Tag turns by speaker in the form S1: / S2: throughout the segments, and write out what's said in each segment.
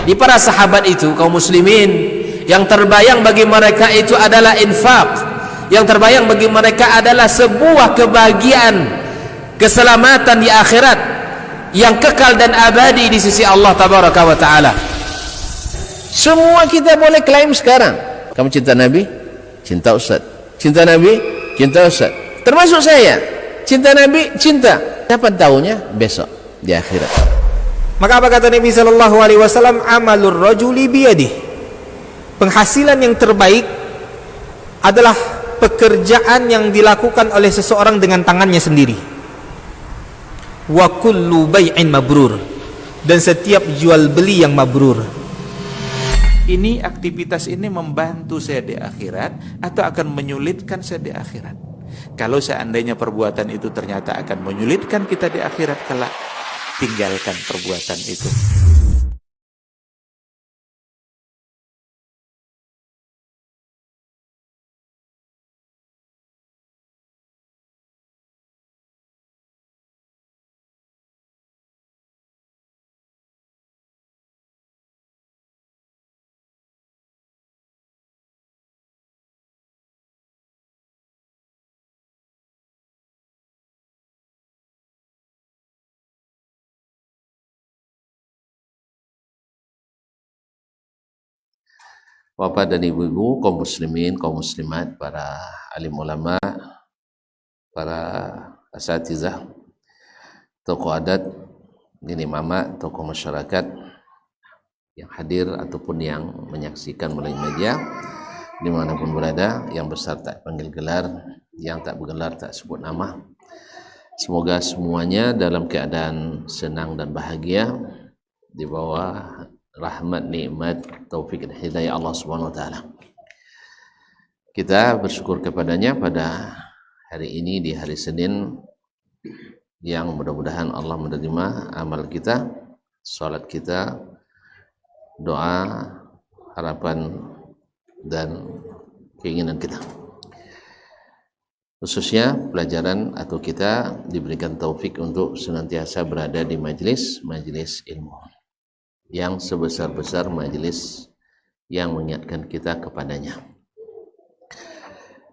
S1: Di para sahabat itu, kaum muslimin, yang terbayang bagi mereka itu adalah infak, yang terbayang bagi mereka adalah sebuah kebahagiaan, keselamatan di akhirat yang kekal dan abadi di sisi Allah tabaraka wa taala. Semua kita boleh klaim sekarang, kamu cinta Nabi, cinta Ustaz. Cinta Nabi, cinta Ustaz. Termasuk saya, cinta Nabi, cinta. Kapan tahunya? Besok di akhirat.
S2: Maka apa kata Nabi sallallahu alaihi wasallam? Amalur rajuli biyadihi. Penghasilan yang terbaik adalah pekerjaan yang dilakukan oleh seseorang dengan tangannya sendiri. Wa kullu bai'in mabrur, dan setiap jual beli yang mabrur.
S3: Ini aktivitas ini membantu saya di akhirat atau akan menyulitkan saya di akhirat? Kalau seandainya perbuatan itu ternyata akan menyulitkan kita di akhirat kelak, tinggalkan perbuatan itu.
S1: Bapak dan ibu-ibu, kaum muslimin, kaum muslimat, para alim ulama, para asatizah, tokoh adat, gini mama, tokoh masyarakat yang hadir ataupun yang menyaksikan melalui media dimanapun berada, yang besar tak panggil gelar, yang tak bergelar tak sebut nama. Semoga semuanya dalam keadaan senang dan bahagia di bawah rahmat, nikmat, taufik dan hidayah Allah Subhanahu wa taala. Kita bersyukur kepadanya pada hari ini, di hari Senin, yang mudah-mudahan Allah menerima amal kita, salat kita, doa, harapan dan keinginan kita. Khususnya pelajaran atau kita diberikan taufik untuk senantiasa berada di majelis ilmu yang sebesar-besar majelis yang mengingatkan kita kepadanya.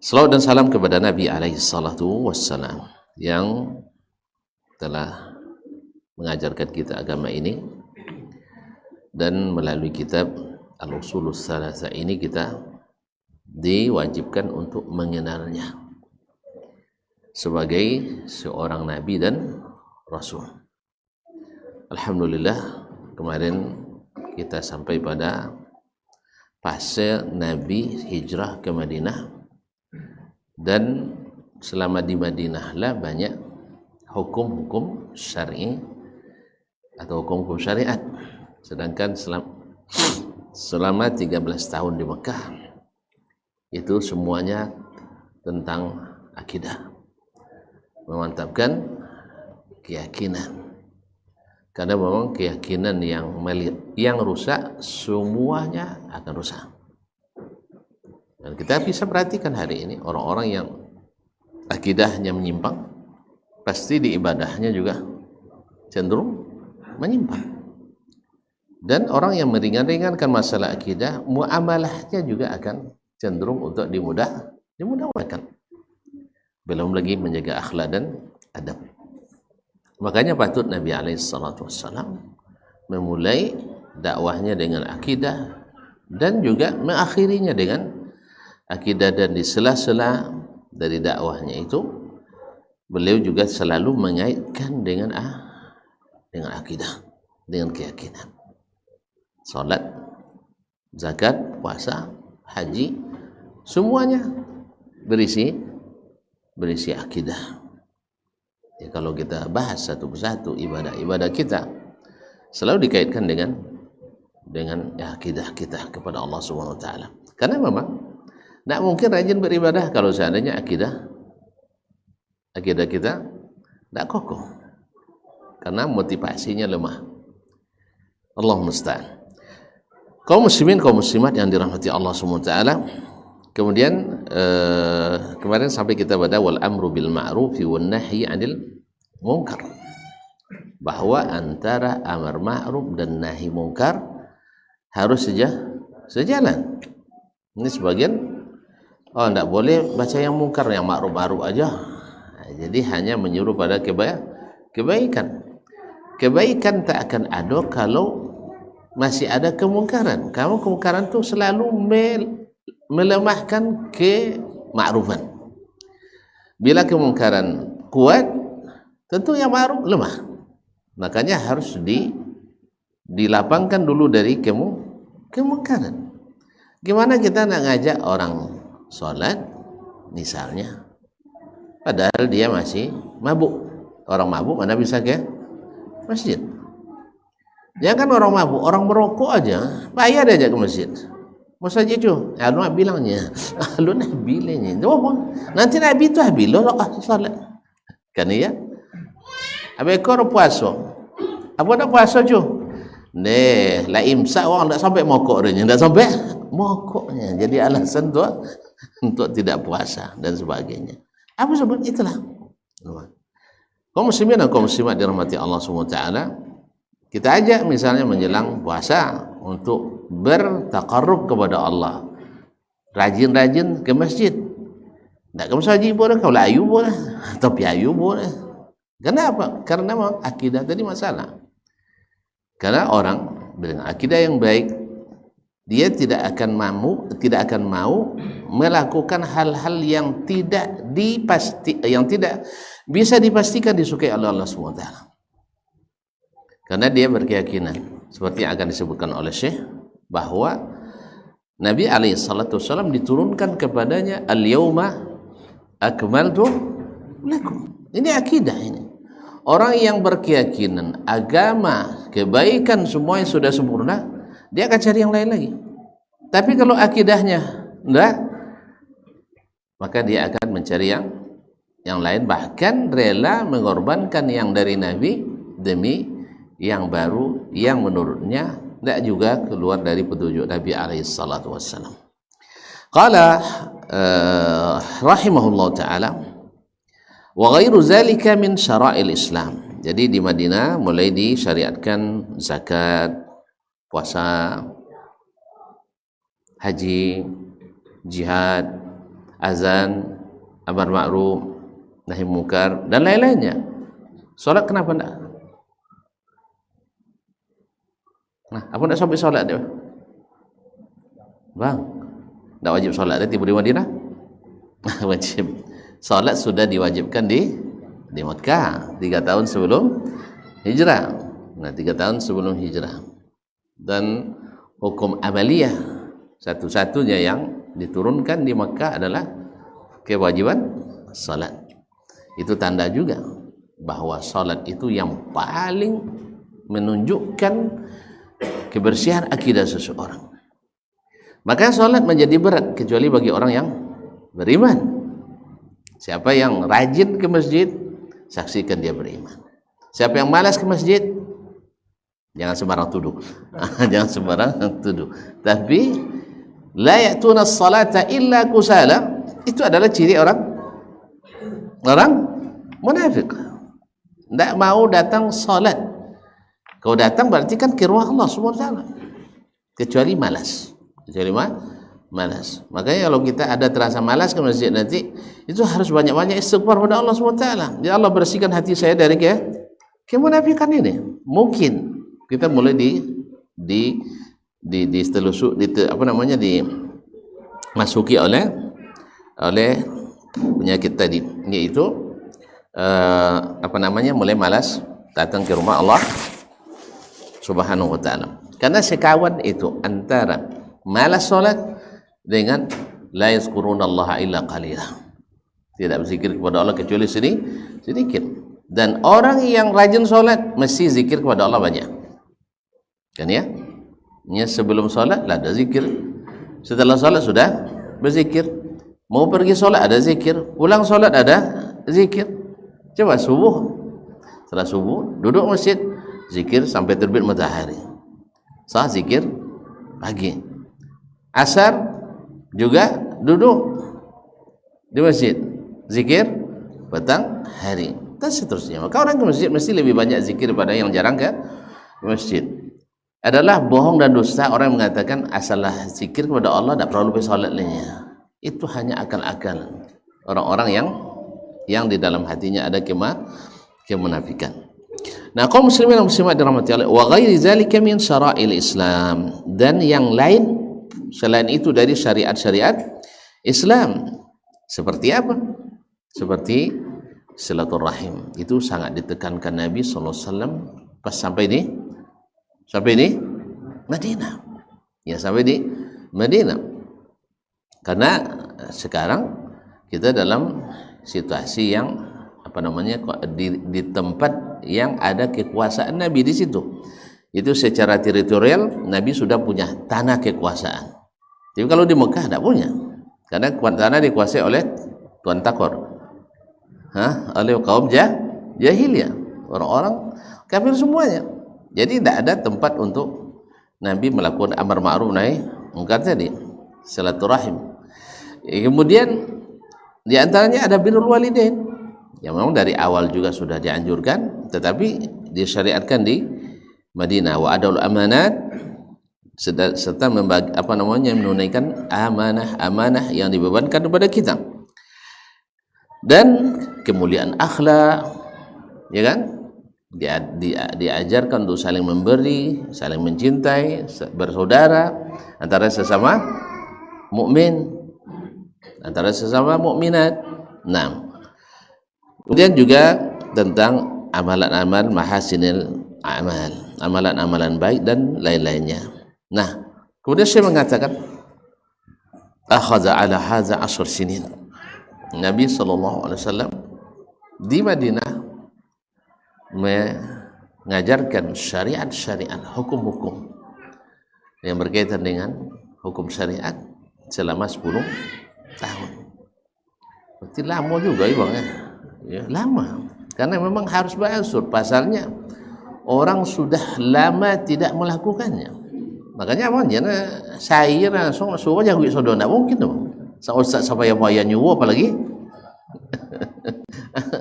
S1: Salawat dan salam kepada Nabi alaihi salatu wassalam yang telah mengajarkan kita agama ini, dan melalui kitab Al-Usulus Tsalatsa ini kita diwajibkan untuk mengenalnya sebagai seorang nabi dan rasul. Alhamdulillah, kemarin kita sampai pada fase Nabi hijrah ke Madinah, dan selama di Madinah lah banyak hukum-hukum syar'i atau hukum-hukum syariat. Sedangkan selama 13 tahun di Mekah itu semuanya tentang akidah, memantapkan keyakinan. Karena memang keyakinan yang rusak semuanya akan rusak. Dan kita bisa perhatikan hari ini orang-orang yang akidahnya menyimpang, pasti di ibadahnya juga cenderung menyimpang. Dan orang yang meringankan masalah akidah, muamalahnya juga akan cenderung untuk dimudahkan. Belum lagi menjaga akhlak dan adab. Makanya patut Nabi alaihissalatu wassalam memulai dakwahnya dengan akidah, dan juga mengakhirinya dengan akidah, dan di sela-sela dari dakwahnya itu beliau juga selalu mengaitkan dengan akidah, dengan keyakinan. Salat, zakat, puasa, haji, semuanya berisi akidah. Ya, kalau kita bahas satu persatu ibadah kita selalu dikaitkan dengan akidah kita kepada Allah Subhanahu wa taala. Karena memang tidak mungkin rajin beribadah kalau seandainya akidah kita tidak kokoh, karena motivasinya lemah. Allah musta'an. Kaum muslimin, kaum muslimat yang dirahmati Allah Subhanahu wa taala, kemudian kemarin sampai kita pada wal amru bil ma'rufi wan nahyi 'anil munkar, bahwa antara amar ma'ruf dan nahi munkar harus sejalan. Ini sebagian, oh tidak boleh baca yang mungkar, yang ma'ruf-ma'ruf aja. Nah, jadi hanya menyuruh pada kebaikan. Kebaikan tak akan ada kalau masih ada kemungkaran. Kamu kemungkaran itu selalu melemahkan kema'rufan. Bila kemungkaran kuat, tentu yang ma'ruf lemah. Makanya harus dilapangkan dulu dari kemungkaran. Gimana kita nak ngajak orang sholat misalnya, padahal dia masih mabuk. Orang mabuk mana bisa ke masjid? Jangan orang mabuk, orang merokok aja payah dia ajak ke masjid. Masa je tu, lu nak bilangnya, lu nak bilangnya, nanti Nabi tu habis sholat, kan ya? Habis kau puasa, apa nak puasa tu? Lah imsak orang tak sampai mokok dia, tak sampai mokoknya, jadi alasan tu untuk tidak puasa dan sebagainya. Apa sebab itulah. Kaum muslimin dan kaum muslimat dirahmati Allah SWT, kita ajak misalnya menjelang puasa untuk bertaqarrub kepada Allah, rajin-rajin ke masjid. Tak ke masjid boleh, kau layu boleh, atau piayu boleh. Kenapa? Karena akidah tadi masalah. Karena orang dengan akidah yang baik, dia tidak akan mau melakukan hal-hal yang tidak bisa dipastikan disukai oleh Allah SWT. Karena dia berkeyakinan seperti yang akan disebutkan oleh Syekh, bahwa Nabi SAW diturunkan kepadanya al-yawma akmaltu lakum. Ini akidah ini. Orang yang berkeyakinan agama, kebaikan semuanya sudah sempurna, dia akan cari yang lain lagi. Tapi kalau akidahnya enggak, maka dia akan mencari yang lain, bahkan rela mengorbankan yang dari Nabi demi yang baru yang menurutnya tidak juga keluar dari petunjuk Nabi alaihissalatu wassalam. Qala rahimahullah ta'ala, wa ghairu zalika min syara'il Islam. Jadi di Madinah mulai disyariatkan zakat, puasa, haji, jihad, azan, amar ma'ruf, nahi munkar dan lain-lainnya. Salat kenapa enggak? Nah, apa enggak sampai salat dia? Bang, enggak wajib salat dia tiba di Madinah? Wajib. Salat sudah diwajibkan di Mekah 3 tahun sebelum hijrah. Nah, 3 tahun sebelum hijrah. Dan hukum amaliyah satu-satunya yang diturunkan di Mekah adalah kewajiban salat. Itu tanda juga bahwa salat itu yang paling menunjukkan kebersihan akidah seseorang. Maka salat menjadi berat kecuali bagi orang yang beriman. Siapa yang rajin ke masjid, saksikan dia beriman. Siapa yang malas ke masjid, jangan sembarang tuduh. Jangan sembarang tuduh. Tapi la ya'tuna as-salata illa kusala, itu adalah ciri orang munafik. Tidak mau datang salat. Kau datang berarti kan kiruah Allah SWT. Kecuali malas. Malas. Makanya kalau kita ada terasa malas ke masjid nanti, itu harus banyak-banyak istighfar pada Allah SWT. Ya Allah, bersihkan hati saya dari kemunafikan ini. Mungkin kita mulai dimasuki oleh penyakit tadi, yaitu mulai malas datang ke rumah Allah Subhanahu wa taala. Karena sekawan itu antara malas salat dengan la yazkurunallaha illa qalila, tidak berzikir kepada Allah kecuali sedikit. Dan orang yang rajin salat mesti zikir kepada Allah banyak, kan ya? Sebelum salat lah ada zikir, setelah salat sudah berzikir, mau pergi salat ada zikir, pulang salat ada zikir. Coba setelah subuh duduk masjid, zikir sampai terbit matahari. Sah zikir pagi. Asar juga duduk di masjid, zikir petang hari, dan seterusnya. Maka orang ke masjid mesti lebih banyak zikir daripada yang jarang ke masjid. adalah bohong dan dusta orang yang mengatakan asalah zikir kepada Allah tidak perlu lebih salat lainnya. Itu hanya akal-akal orang-orang yang di dalam hatinya ada kemunafikan. Nah, kaum muslimin dan muslimat dirahmati Allah, wa ghairi zalika min syara'il Islam, dan yang lain selain itu dari syariat-syariat Islam. Seperti apa? Seperti silaturahim. Itu sangat ditekankan Nabi sallallahu alaihi wasallam pas sampai di Madinah. Ya, sampai di Madinah. Karena sekarang kita dalam situasi yang di tempat yang ada kekuasaan Nabi di situ. Itu secara teritorial Nabi sudah punya tanah kekuasaan. Tapi kalau di Mekah tidak punya. Karena tanah dikuasai oleh Tuan Takor. Oleh kaum jahiliyah, orang-orang kafir semuanya. Jadi tidak ada tempat untuk Nabi melakukan amar ma'ruf nahi munkar tadi, silaturahim. Kemudian di antaranya ada birrul walidain, yang memang dari awal juga sudah dianjurkan, tetapi disyariatkan di Madinah. Wa adul amanat, serta menunaikan amanah yang dibebankan kepada kita. Dan kemuliaan akhlak, ya kan? Diajarkan untuk saling memberi, saling mencintai, bersaudara antara sesama mukmin, antara sesama mukminat. Nah, kemudian juga tentang amalan-amalan mahasinil amal, amalan-amalan baik dan lain-lainnya. Nah, kemudian saya mengatakan akhadha ala hadza 10 sinin. Nabi SAW di Madinah mengajarkan syariat-syariat, hukum-hukum yang berkaitan dengan hukum syariat selama 10 tahun. Berarti lama juga ya, lama. Karena memang harus beransur. Pasalnya orang sudah lama tidak melakukannya. Makanya apa? Jangan saya langsung suruh jangan duit sodo, tidak mungkin dong. Ustaz sampai yang payah nyuruh apalagi.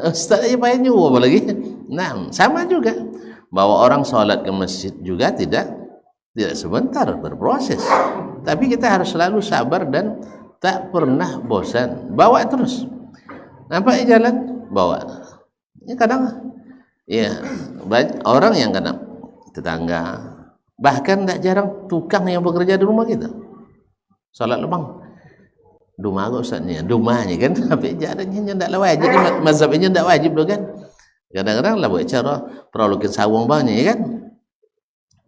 S1: Ustaz aja payah nyuruh apalagi. Nah, sama juga bahwa orang sholat ke masjid juga tidak sebentar, berproses. Tapi kita harus selalu sabar dan tak pernah bosan. Bawa terus. Nampak jalan, bawa. Ini kadang ya banyak orang yang kadang tetangga, bahkan tidak jarang tukang yang bekerja di rumah kita. Sholat lebang. Duma agak ustaznya, dumanya kan, tapi jalannya tidak wajib. Jadi mazhabnya tidak wajib loh kan. Kadang-kadang lah buat cara perlukan sawung banyak ya kan.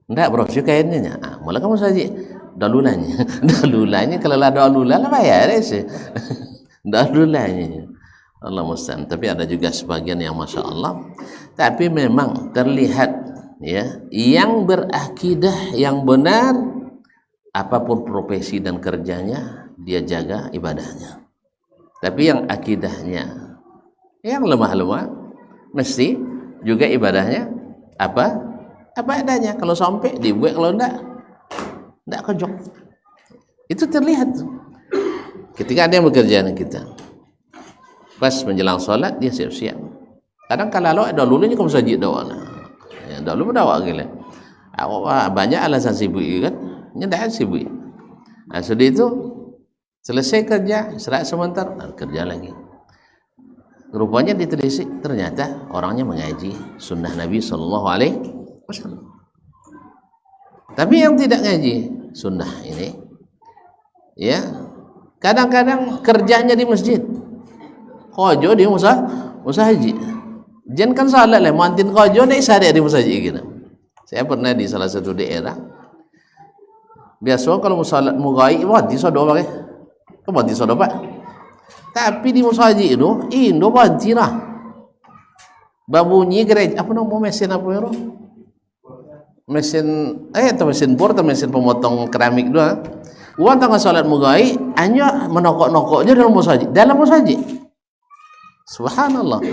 S1: Tidak bro, sih kainnya. Malah kamu saja dalulanya kalau ada dalula lah bayar sih. Dalulanya. Allah musta'an. Tapi ada juga sebagian yang masya Allah. Tapi memang terlihat ya, yang berakidah yang benar, apapun profesi dan kerjanya dia jaga ibadahnya. Tapi yang akidahnya yang lemah-lemah, mesti juga ibadahnya apa adanya. Kalau sampai dibuat, kalau enggak kejok. Itu terlihat ketika ada yang bekerja dengan kita. Pas menjelang sholat dia siap-siap. Kadang kalau ada lulunya kamu saja doa. Ya, dulu berdoa gila. Banyak alasan sibuk kan? Nyedak sibuk. Nah, sudah itu selesai kerja, istirahat sebentar, kerja lagi. Rupanya ditelisik, ternyata orangnya mengaji sunnah Nabi SAW. Tapi yang tidak ngaji sunnah ini, ya kadang-kadang kerjanya di masjid, kojo di musa haji. Jen kan salat lah, mantin kojo dah isari di musa haji gitu. Saya pernah di salah satu daerah. Biasa kalau musalat mugai, wadi sodo pakai, kau wadi sodo pak. Tapi di musa haji itu, Indo wadi lah. Babunyi gereja, apa nama mesin apa ya? Mesin, atau mesin bor atau mesin pemotong keramik doang. Uang tengah salat mugai, hanya menokok-nokoknya dalam musa haji, Subhanallah.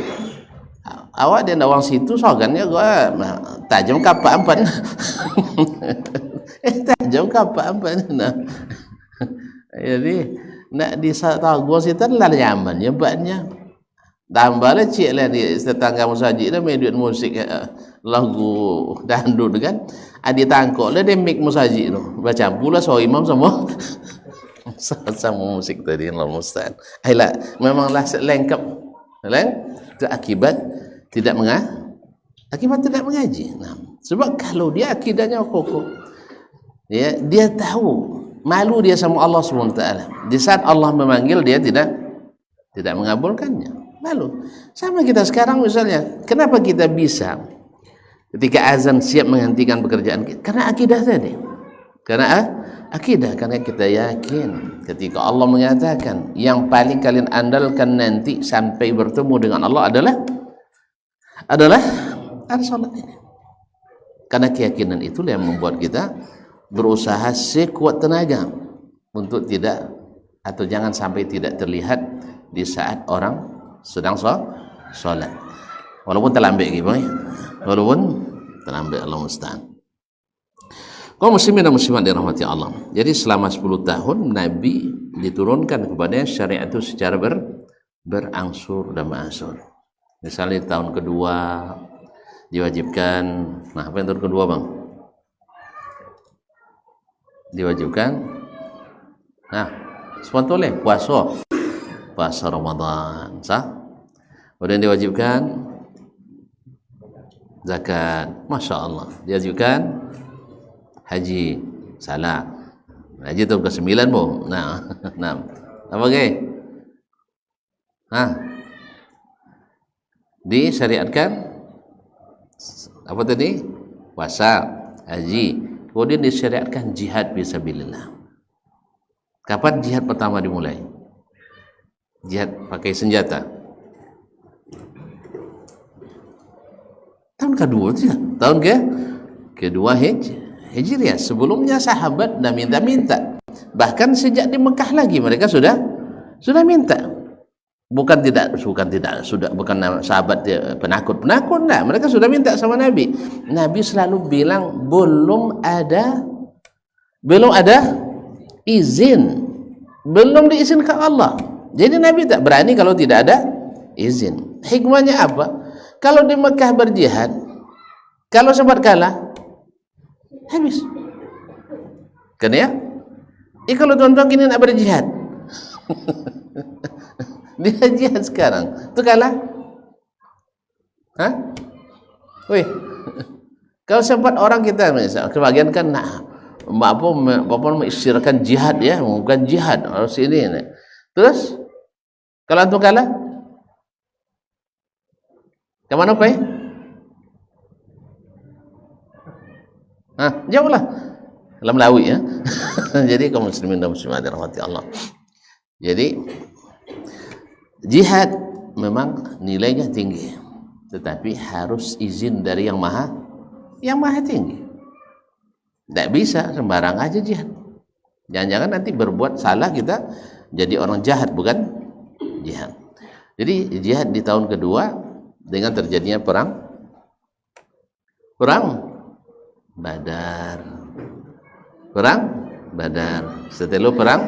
S1: Awak dia nawang situ sogannya gua tajam kapak empat. Tajam kapak empat. Nah. Jadi nak di tahu gua situ lah nyaman ya baknya. Tambah lah cik lah di tetangga musajid dah main duit musik lagu dandut kan. Adi tangkok lah dia mik musajid tu. Baca pula so imam sama sama musik tadi Allah musta'an. Ayolah, memanglah lengkap. Itu akibat tidak mengaji. Nah, sebab kalau dia akidahnya kokoh, ya, dia tahu malu dia sama Allah SWT. Di saat Allah memanggil dia tidak mengabulkannya. Lalu sama kita sekarang misalnya, kenapa kita bisa ketika azan siap menghentikan pekerjaan kita? Karena akidah tadi. Karena akidah, karena kita yakin ketika Allah mengatakan yang paling kalian andalkan nanti sampai bertemu dengan Allah adalah salat ini. Karena keyakinan itulah yang membuat kita berusaha sekuat tenaga untuk tidak atau jangan sampai tidak terlihat di saat orang sedang solat, walaupun terlambat gitu ya, walaupun terlambat. Allah musta'an. Kaum muslimin dan muslimat dirahmati Allah. Jadi selama 10 tahun Nabi diturunkan kepada syariat itu secara berangsur dan ma'asur. Misalnya tahun kedua diwajibkan, nah apa yang tahun kedua bang? Diwajibkan, nah spontoleh puasa Ramadan, sah? Kemudian diwajibkan zakat, masya Allah. Diwajibkan haji, salah. Haji tahun ke-9 bu. Nah, apa gay? Disyariatkan apa tadi? Puasa, haji. Kemudian disyariatkan jihad fisabilillah. Kapan jihad pertama dimulai? Jihad pakai senjata. Tahun kedua tidak? Tahun kedua Hijriah. Sebelumnya sahabat dah minta. Bahkan sejak di Mekah lagi mereka sudah minta. Bukan sahabat penakut enggak. Mereka sudah minta sama Nabi. Nabi selalu bilang belum ada izin. Belum diizinkan Allah. Jadi Nabi tak berani kalau tidak ada izin. Hikmahnya apa? Kalau di Mekah berjihad, kalau sempat kalah, habis. Kan ya? Kalau tuan-tuan kini nak berjihad, dia jihad sekarang, tu kalah. Wih, kalau sempat orang kita, misal, kebagian kan nak, bapak mengisyaratkan jihad ya, bukan jihad harus ini. Terus kalau antum kalah, ke mana Pak? Jawablah. Dalam lawi ya. Jadi kaum muslimin dan muslimat dirahmati Allah. Jadi jihad memang nilainya tinggi, tetapi harus izin dari yang maha tinggi. Tidak bisa sembarang aja jihad. Jangan-jangan nanti berbuat salah kita jadi orang jahat, bukan jihad. Jadi jihad di tahun kedua dengan terjadinya perang Badar. Setelah perang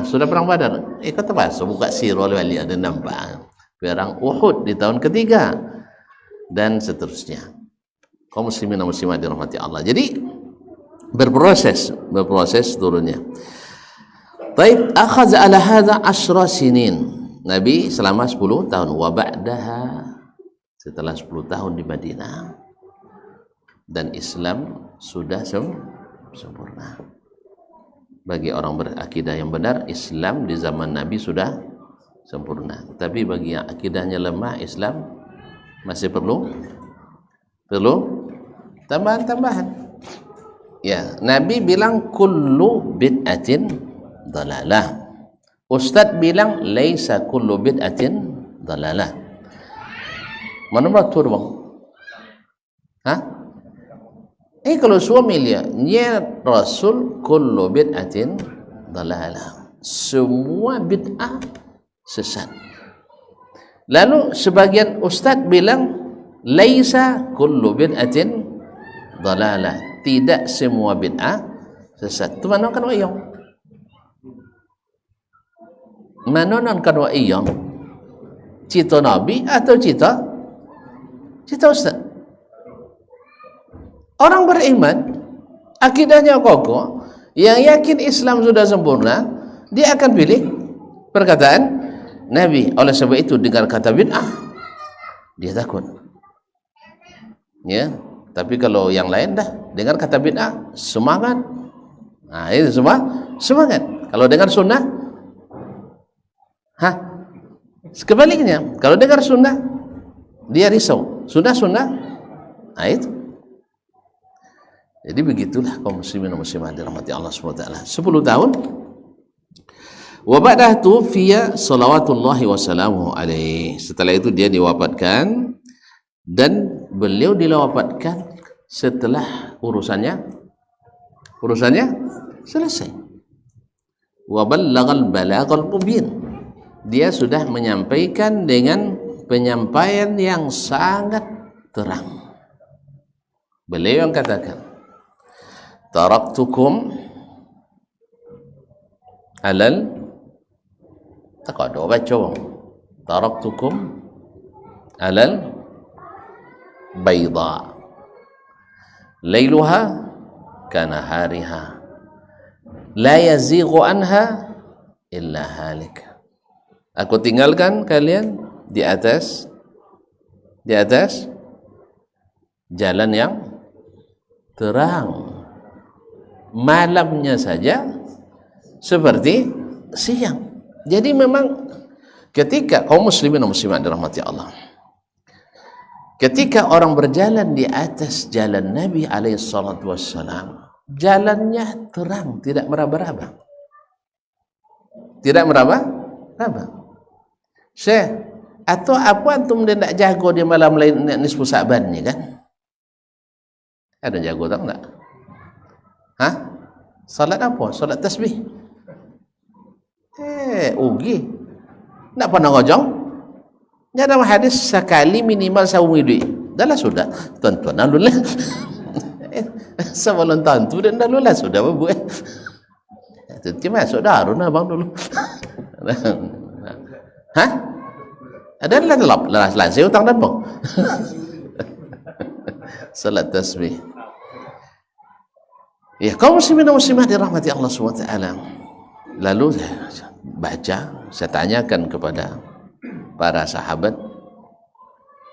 S1: sudah perang Badar. Kata bahasa buka sirah wali ada nampak. Perang Uhud di tahun ketiga dan seterusnya. Kaum muslimin dan muslimat dirahmati Allah. Jadi berproses turunnya. Taib akhadha ala hadha 10 sinin. Nabi selama 10 tahun wa ba'daha, setelah 10 tahun di Madinah dan Islam sudah sempurna. Bagi orang berakidah yang benar, Islam di zaman Nabi sudah sempurna. Tapi bagi yang akidahnya lemah, Islam masih perlu tambahan. Ya, Nabi bilang kullu bid'atin dalalah. Ustaz bilang laisa kullu bid'atin dalalah. Mana betul bang? Kalau suami lihat Rasul kullu bid'atin dalalah. Semua bid'ah sesat. Lalu sebagian ustaz bilang laisa kullu bid'atin dalalah. Tidak semua bid'ah sesat. Itu mana kan wayang? mana non kadwa iya cita Nabi atau cita Ustaz. Orang beriman akidahnya kokoh, yang yakin Islam sudah sempurna, dia akan pilih perkataan Nabi. Oleh sebab itu dengar kata bid'ah dia takut, ya. Tapi kalau yang lain dah dengar kata bid'ah semangat. Nah, itu semua semangat. Kalau dengar sunnah, sebaliknya. Kalau dengar sunnah, dia risau. Sunnah. Nah, itu. Jadi begitulah kaum muslimin dan muslimat dirahmati Allah SWT. 10 tahun. Wa ba'dah tufiya salawatullahi wassalamuhu alaihi. Setelah itu dia diwafatkan, dan beliau diwafatkan setelah urusannya selesai. Wa ballaghal balaghal mubin. Dia sudah menyampaikan dengan penyampaian yang sangat terang. Beliau yang katakan, taraktukum alal taqadu baca, taraktukum alal bayda lailuha kanahariha la yazighu anha illa halik. Aku tinggalkan kalian di atas jalan yang terang, malamnya saja seperti siang. Jadi memang ketika kaum muslimin dan muslimat dirahmati Allah, ketika orang berjalan di atas jalan Nabi alaihissalatu wassalam, jalannya terang, tidak meraba-raba, Syekh, atau apa antum dia nak jago di malam lain nisfu Sa'ban ni kan? Ada jago tak enggak? Salat apa? Salat tasbih. Ugi. Nak pernah ngojong? Dia dalam hadis sekali minimal sawung duit. Dahlah sudah. Tuan-tuan alullah. Sebelum tentu dan alullah sudah buat. Itu masuk darun abang dulu. Adalah lansai utang dan bang. Salat tasbih. Ya, kaum muslimin dan muslimat dirahmati Allah SWT. Lalu saya tanyakan kepada para sahabat,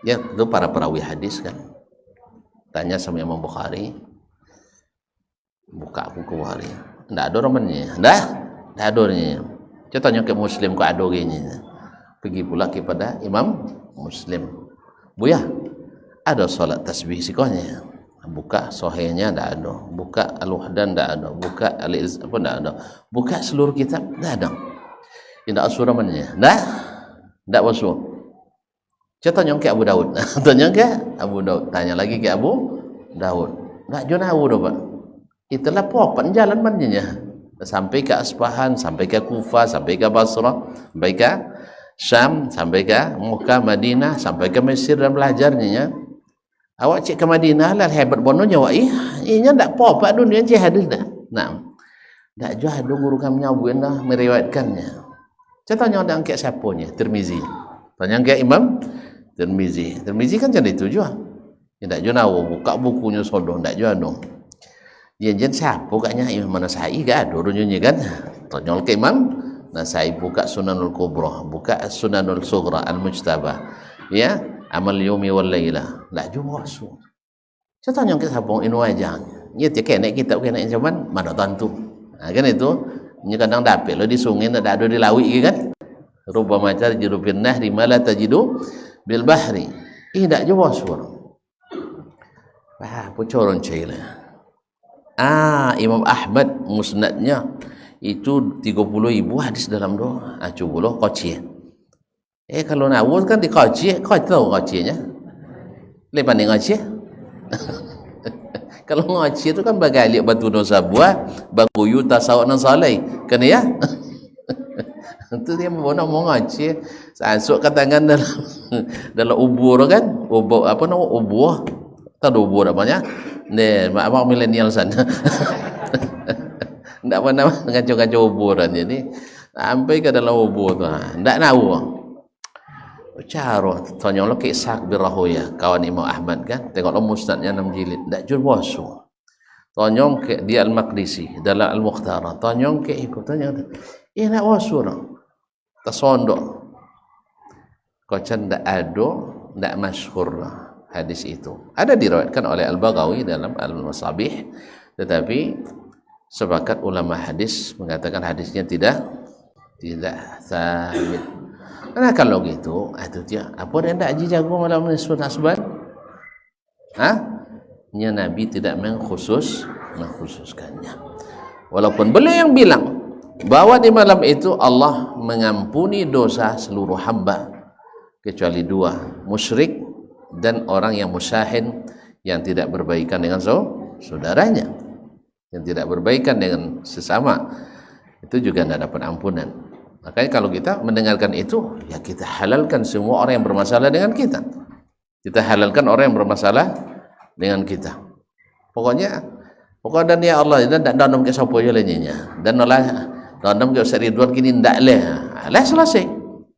S1: ya itu para perawi hadis kan, tanya sama Imam Bukhari, buka buku Bukhari, tidak ada romannya, tidak ada orangnya. Saya tanya ke Muslim, kok ada orangnya. Pergi pula kepada Imam Muslim, Buya, ada salat tasbih sikohnya? Buka sahihnya tidak ada, buka Al-Wahdan tidak ada, buka Al-Iz apa tidak ada, buka seluruh kitab tidak ada. Tidak asur namanya, tidak masuk. Saya tanya ke Abu Daud, tanya lagi ke Abu Daud, tidak jona Abu Daud, Pak. Itulah popan jalan mananya sampai ke Asbahan, sampai ke Kufah, sampai ke Basrah, sampai ke Syam, sampai ke Mekah, Madinah, sampai ke Mesir dan belajarnya. Awak cek ke Madinah lah hebat bononya awak. Inya ndak apa dunia cek hadis dah. Nah. Ndak jauh ada guru kami nyabuin dah meriwayatkannya. Saya tanya ada angkat siapanya? Tirmizi. Tanya angkat Imam Tirmizi. Tirmizi kan jadi itu juga. Ndak jauh nawa buka bukunya sodoh ndak jauh dong. Jen siapa kayaknya Imam Nasai gak ada dunia kan. Tanya ke Imam Nasai buka Sunanul Kubra, buka Sunanul Sughra Al-Mujtaba. Ya, amal yaumi wal laila la jumwa su. Saya tanya ke siapa inu aja. Nya tiap naik kitab kena zaman mana tentu. Kan itu nya kadang dapat lo di sungai ada di lawi kan. Ruba macar jiru fil nahri mala tajidu bil bahri. Tidak jumwa su. Pocoron cila. Imam Ahmad musnadnya itu 30.000 hadis dalam doa. Coba koci. Kalau nawuz kan dikoci, kau tahu kocinya? Lepas ni ngoci. Kalau ngoci itu kan bagai batu dosa buah, baguyu tasawuf nan saleh, kan ya? Itu dia mau ngoci, masuk ke tangan dalam ubur kan, ubur apa nama ubur, tahu ubur apanya? Nih, mak milenial sana. Tidak pernah ngacau-ngacau uburan jadi. sampai ke dalam ubur tu. Ndak tahu. Cara tanya lo ke Ishaq bin Rahoya, kawan Imam Ahmad kan, tengok lo musnadnya 6 jilid, ndak jul bosu. Tanya ke dia Al-Maqdisi dalam Al-Mukhtarah, tanya ke ikut tanya. Nak bosu dah. Tersondok. Kau ndak ada, ndak masyhur hadis itu. Ada diriwayatkan oleh Al-Baghawi dalam Al-Masabih, tetapi sepakat ulama hadis mengatakan hadisnya tidak sabit. Nah kalau gitu, itu dia. Apa dia tak haji jago malam ni sunat-sunat? Nya Nabi tidak mengkhususkannya. Walaupun beliau yang bilang bahwa di malam itu Allah mengampuni dosa seluruh hamba kecuali 2, musyrik dan orang yang musyahin, yang tidak berbaikan dengan saudaranya, yang tidak berbaikan dengan sesama, itu juga tidak dapat ampunan. Makanya kalau kita mendengarkan itu, ya kita halalkan semua orang yang bermasalah dengan kita. Kita halalkan orang yang bermasalah dengan kita. Pokoknya dan ya Allah, dan tak dandam ke siapa je lainnya. Dan Allah dandam ke Ustaz Ridwan kini ndak leh. Lah selesai.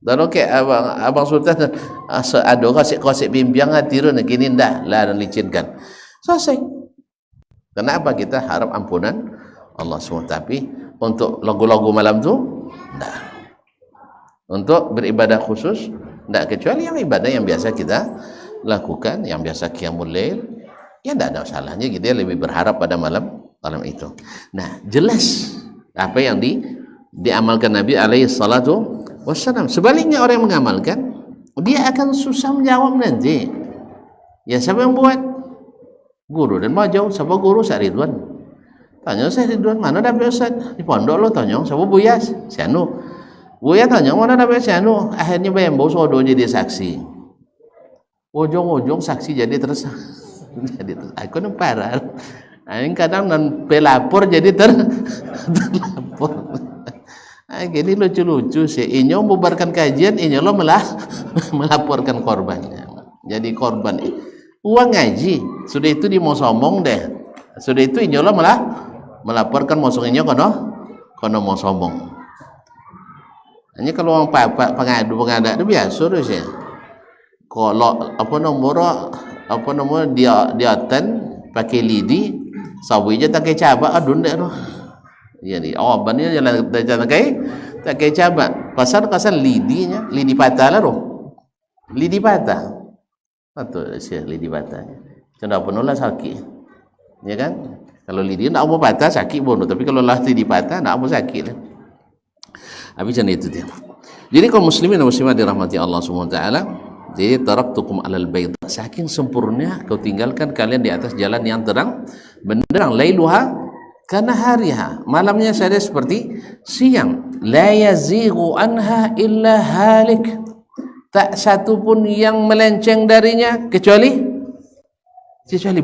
S1: Dan okey abang Sultan ada kasih bimbang tirun kini ndak lah, dan licinkan. Selesai. Kenapa kita harap ampunan Allah SWT? Tapi untuk lagu-lagu malam tu ndak. Untuk beribadah khusus tidak, kecuali yang ibadah yang biasa kita lakukan, yang biasa qiyamul lail, ya tidak ada salahnya kita lebih berharap pada malam itu. Nah, jelas apa yang diamalkan Nabi alaihi salatu wassalam. Sebaliknya orang yang mengamalkan, dia akan susah menjawab nanti. Ya siapa yang buat? Guru. Dan mau jauh siapa guru? Ustaz Ridwan. Tanya Ustaz Ridwan, mana dapat Ustaz? Di pondok lo tanya siapa Buyas? Si Anu. Buya tanya mana dapat si Anu? Akhirnya bayang sodo jadi saksi. Ujung-ujung saksi jadi tersangka. Jadi aku nak parah. Aing kadang non pelapor jadi terlapor. Gini lucu-lucu sih. Inyo membubarkan kajian, inyo lo melaporkan korbannya. Jadi korban uang ngaji. Sudah itu di mau sombong deh. Sudah itu inyo lo melaporkan mosongnya kono mau sombong. Hanya kalau orang pengadu itu biasa tu sih. Kalau apa nomor dia pakai lidi, sawi je tak kaya cabak adun dek tu. Jadi awan ni jalan tak kaya cabak. Pasal lidinya, lidi patah lah tu. Lidi patah. Atau sih lidi patah. Cuma apa nolah sakit. Ya kan? Kalau lidi nak apa patah sakit pun, tapi kalau lah lidi patah nak apa sakit lah. Habis macam itu dia. Jadi kaum muslimin dan muslimat dirahmati Allah SWT, jadi taraktukum alal bayda, saking sempurna kau tinggalkan kalian di atas jalan yang terang benderang, lailuha kana hariha, malamnya saya seperti siang, la yazighu anha illa halik, tak satu pun yang melenceng darinya kecuali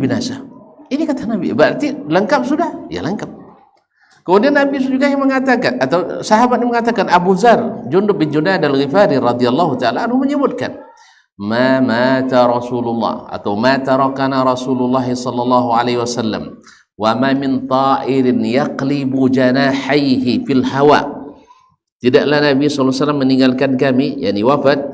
S1: binasa. Ini kata Nabi, berarti lengkap sudah? Ya lengkap. Kemudian Nabi juga yang mengatakan, atau sahabat yang mengatakan, Abu Dzar Jundub bin Junaad al-Ghifari radhiyallahu ta'ala anhu menyebutkan, ma mata Rasulullah atau ma tarakana Rasulullah sallallahu alaihi wasallam wa ma min ta'irin yaqlibu janahaihi fil hawa. Tidaklah Nabi sallallahu alaihi wasallam meninggalkan kami, yakni wafat,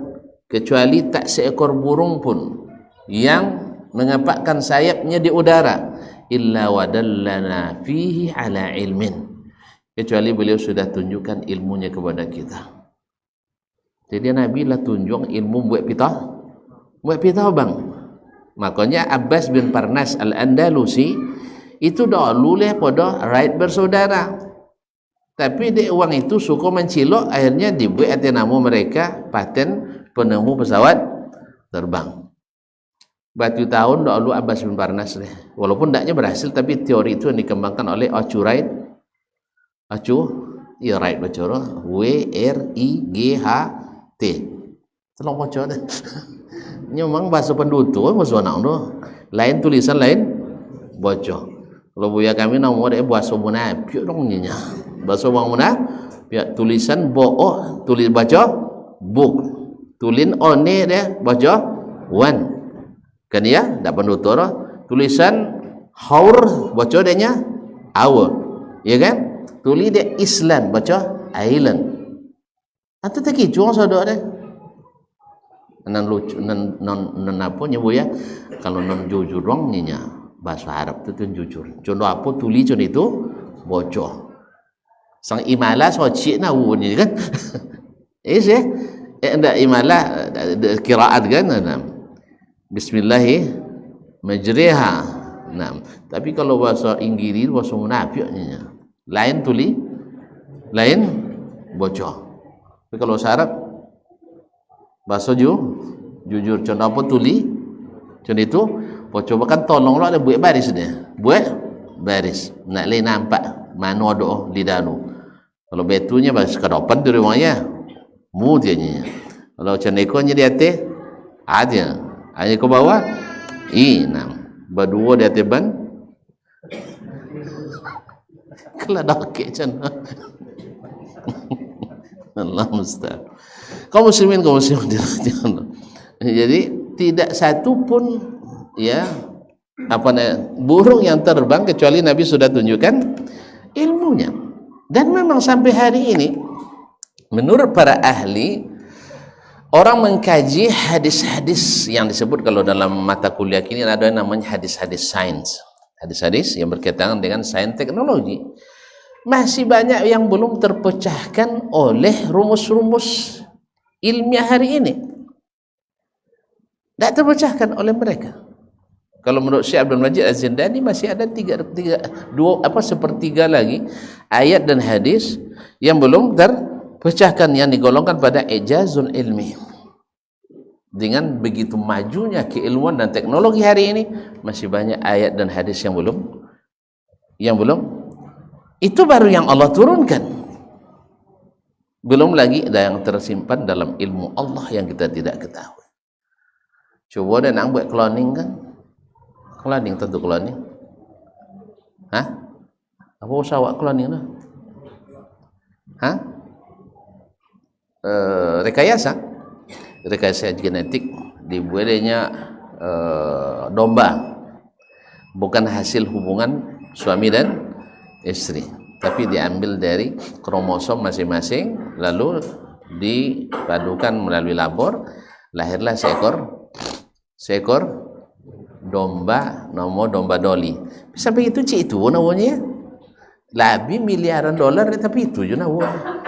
S1: kecuali tak seekor burung pun yang mengepakkan sayapnya di udara, illa wadallana fihi ala ilmin, kecuali beliau sudah tunjukkan ilmunya kepada kita. Jadi Nabi lah tunjuk ilmu buat pitah bang. Makanya Abbas bin Parnas al-Andalusi itu dahulu leh pada raid bersaudara, tapi dia uang itu suka mencilok, akhirnya dibuat atas nama mereka paten penemu pesawat terbang. Batu tahun dahulu Abbas bin Parnas deh. Walaupun tidaknya berhasil, tapi teori itu yang dikembangkan oleh Achu Wright. Iya Wright bacora W-R-I-G-H-T. Tolong baca deh. Memang bahasa pendutu bahasa anak tu. Lain tulisan lain baca. Kalau buaya kami nama dia bahasa munafik dong nyinya. Bahasa orang munafik tulisan bo, tulis baca book. Tulin one dia baca one. Kan ya, tak penutur tulisan haur baca dia nya our, ya kan? Tulis dia Island baca island. Atau tak kicu sodok deh. Nan lucu nan apa nyebu ya? Kalau non jujur dong nya bahasa Arab itu jujur. Contoh apa tuli contoh itu bocor. Sang imala so cik na ni kan. Sih. Ada imala qiraat kan. Bismillah majriha. Nah, tapi kalau bahasa Inggris bahasa munafiqnya lain tuli, lain bocor. Tapi kalau bahasa Arab bahasa jujur contoh apa tuli, contoh itu bocor bahkan tolong lo ada buat baris dia, buat baris. Nak lain nampak mana doa lidanu. Kalau betunya bahasa kedopan di rumahnya, mudanya. Kalau cendekonya di atas, ada, hanya ke bawah, nam. Berdua di atas ban kalau dakik macam Allah musta'an. Kaum muslimin jadi tidak satu pun ya burung yang terbang kecuali Nabi sudah tunjukkan ilmunya. Dan memang sampai hari ini menurut para ahli, orang mengkaji hadis-hadis yang disebut kalau dalam mata kuliah kini ada yang namanya hadis-hadis sains. Hadis-hadis yang berkaitan dengan sains teknologi. Masih banyak yang belum terpecahkan oleh rumus-rumus ilmiah hari ini. Tidak terpecahkan oleh mereka. Kalau menurut Syekh Abdul Majid Az-Zindani masih ada sepertiga lagi ayat dan hadis yang belum pecahkan yang digolongkan pada ijazul ilmi. Dengan begitu majunya keilmuan dan teknologi hari ini, masih banyak ayat dan hadis yang belum itu baru yang Allah turunkan. Belum lagi ada yang tersimpan dalam ilmu Allah yang kita tidak ketahui. Coba deh nak buat cloning kan? Cloning tentu cloning. Hah? Apa usah buat cloning tu? Hah? Rekayasa genetik dibuatnya domba, bukan hasil hubungan suami dan istri, tapi diambil dari kromosom masing-masing lalu dipadukan melalui labor, lahirlah seekor domba, nama domba Dolly. Sampai itu cik itu namanya lebih miliaran dolar, tapi itu je namanya.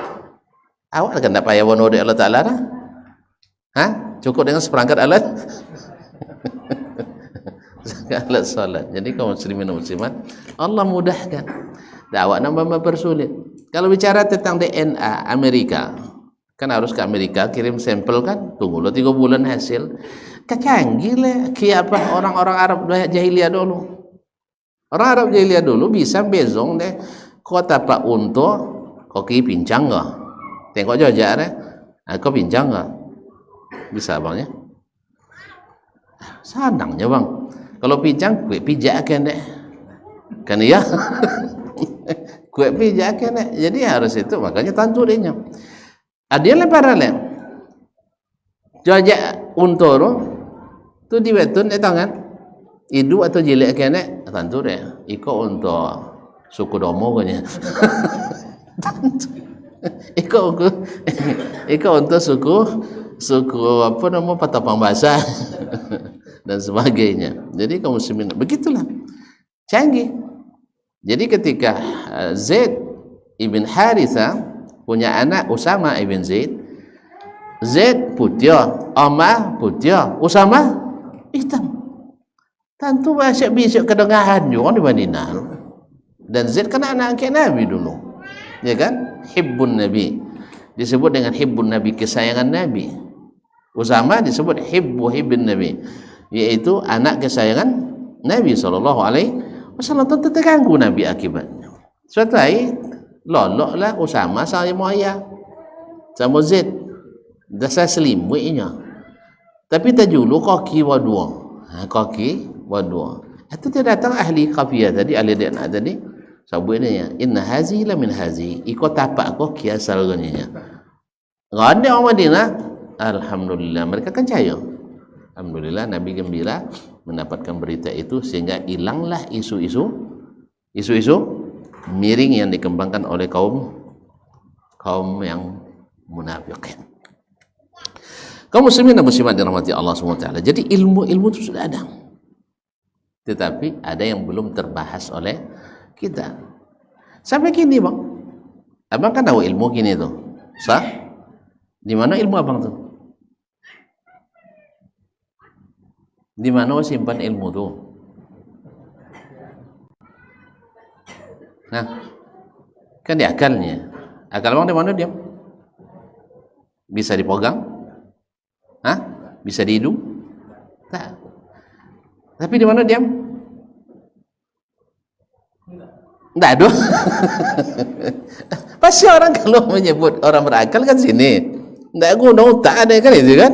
S1: Awak kan tak payah wano dari Allah Ta'ala dah? Hah? Cukup dengan seperangkat alat? Alat salat. Jadi kaum muslimin dan muslimat, Allah mudahkan. Awak nambah persulit. Kalau bicara tentang DNA Amerika, kan harus ke Amerika kirim sampel kan? Tunggu lo 3 bulan hasil. Kecanggih lah. Apa orang-orang Arab jahiliyah dulu. Orang Arab jahiliyah dulu bisa bezong deh. Kau tapak untuk koki pincang enggak? Tengok jajak deh. Kau pincang enggak? Bisa bang ya? Sadangnya bang. Kalau pincang, kue pijakan deh. Kan iya? Kue pijakan deh. Jadi harus itu, makanya tantu dehnya. Ada lemparan lem. Jajak untoro tu di betun tangan. Idu atau jilek kene tantu deh. Iko untuk suku domo kanya. Iko untuk suku apa nama Patapang Basah dan sebagainya. Jadi kaum muslimin begitulah canggih. Jadi ketika Zaid ibn Haritha punya anak Usama ibn Zaid, Zaid putih, Omar putih, Usama hitam. Tentu asyik bisik kedengaran juga di Madinah. Dan Zaid kan anak angkat Nabi dulu, ya kan? Hibbun Nabi, disebut dengan hibbun Nabi, kesayangan Nabi. Usama disebut hibbun Nabi, yaitu anak kesayangan Nabi SAW. Tentu terganggu Nabi akibatnya. Suatu hari loloklah Usama sama ayah sama Zaid dasar selimutnya, tapi tajulu kaki wadua, kaki wadua. Itu dia datang ahli qafiyah tadi, ahli DNA tadi sabunnya inna hazi la min hazi, ikut tapak kok kiasal goninya. Enggak ada orang Madinah. Alhamdulillah mereka kan percaya. Alhamdulillah Nabi gembira mendapatkan berita itu, sehingga hilanglah isu-isu miring yang dikembangkan oleh kaum yang munafiqin. Kaum muslimin dan muslimat dirahmati Allah SWT. Jadi ilmu itu sudah ada, tetapi ada yang belum terbahas oleh kita sampai kini. Bang, abang kan tahu ilmu kini tuh sah. Di mana ilmu abang tuh? Di mana simpan ilmu tuh? Nah, kan di akalnya. Akal abang di mana dia? Bisa dipegang? Hah? Bisa di hidung? Tak. Tapi di mana diam? Tidak ada. Pasti orang kalau menyebut orang berakal kan sini. Tidak guna otak ada kan itu kan?